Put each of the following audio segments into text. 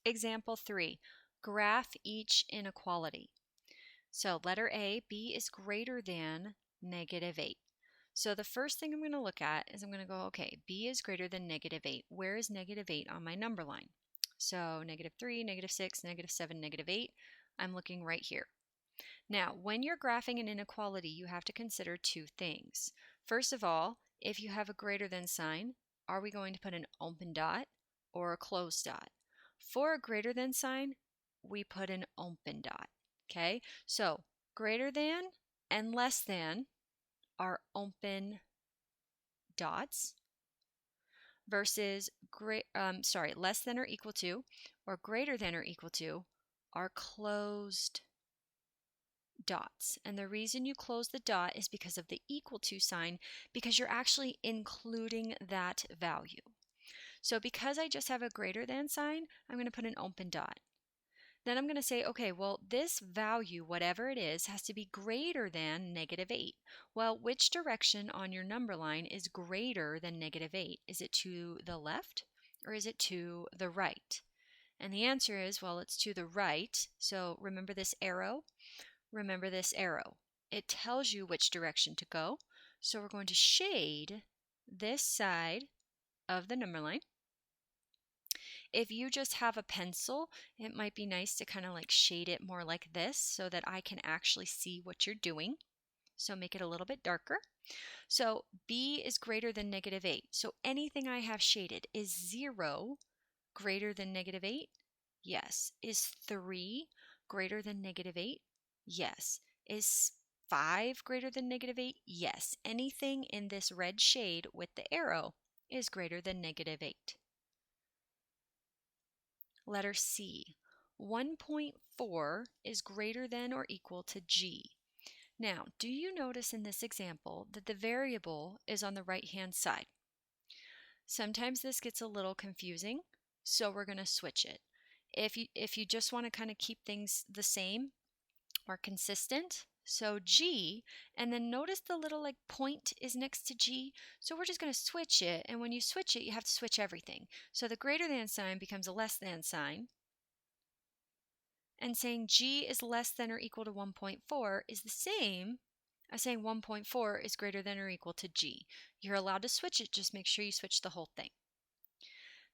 Example 3, graph each inequality. So letter A, B is greater than -8. So the first thing I'm going to look at is I'm going to go, okay, B is greater than -8. Where is -8 on my number line? So -3, -6, -7, -8. I'm looking right here. Now, when you're graphing an inequality, you have to consider two things. First of all, if you have a greater than sign, are we going to put an open dot or a closed dot? For a greater than sign, we put an open dot. Okay, so greater than and less than are open dots versus less than or equal to or greater than or equal to are closed dots. And the reason you close the dot is because of the equal to sign, because you're actually including that value. So because I just have a greater than sign, I'm going to put an open dot. Then I'm going to say, okay, well, this value, whatever it is, has to be greater than -8. Well, which direction on your number line is greater than -8? Is it to the left or is it to the right? And the answer is, well, it's to the right. So remember this arrow? Remember this arrow. It tells you which direction to go. So we're going to shade this side of the number line. If you just have a pencil, it might be nice to kind of like shade it more like this so that I can actually see what you're doing. So make it a little bit darker. So B is greater than -8. So anything I have shaded, is 0 greater than -8? Yes. Is 3 greater than -8? Yes. Is 5 greater than -8? Yes. Anything in this red shade with the arrow is greater than -8. Letter C, 1.4 is greater than or equal to G. Now, do you notice in this example that the variable is on the right-hand side? Sometimes this gets a little confusing, so we're going to switch it. If you just want to kind of keep things the same or consistent, so G, and then notice the little like point is next to G, so we're just going to switch it, and when you switch it, you have to switch everything. So the greater than sign becomes a less than sign, and saying G is less than or equal to 1.4 is the same as saying 1.4 is greater than or equal to G. You're allowed to switch it, just make sure you switch the whole thing.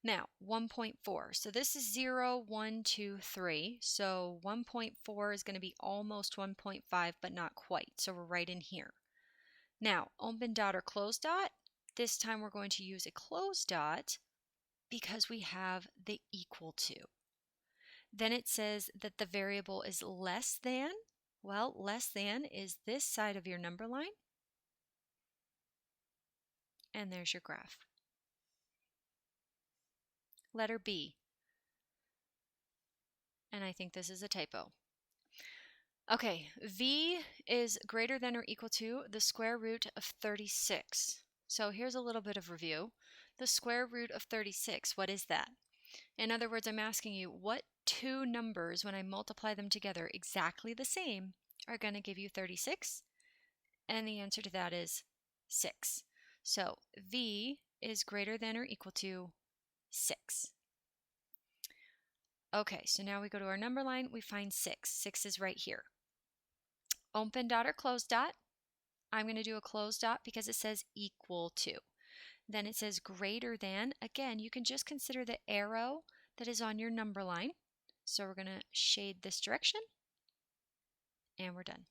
Now, 1.4. So this is 0, 1, 2, 3. So 1.4 is going to be almost 1.5, but not quite. So we're right in here. Now, open dot or closed dot. This time we're going to use a closed dot because we have the equal to. Then it says that the variable is less than. Well, less than is this side of your number line. And there's your graph. Letter B. And I think this is a typo. Okay, V is greater than or equal to the square root of 36. So here's a little bit of review. The square root of 36, what is that? In other words, I'm asking you, what two numbers, when I multiply them together exactly the same, are going to give you 36? And the answer to that is 6. So V is greater than or equal to 6. Okay, so now we go to our number line, we find 6. 6 is right here. Open dot or closed dot. I'm going to do a closed dot because it says equal to. Then it says greater than. Again, you can just consider the arrow that is on your number line. So we're going to shade this direction, and we're done.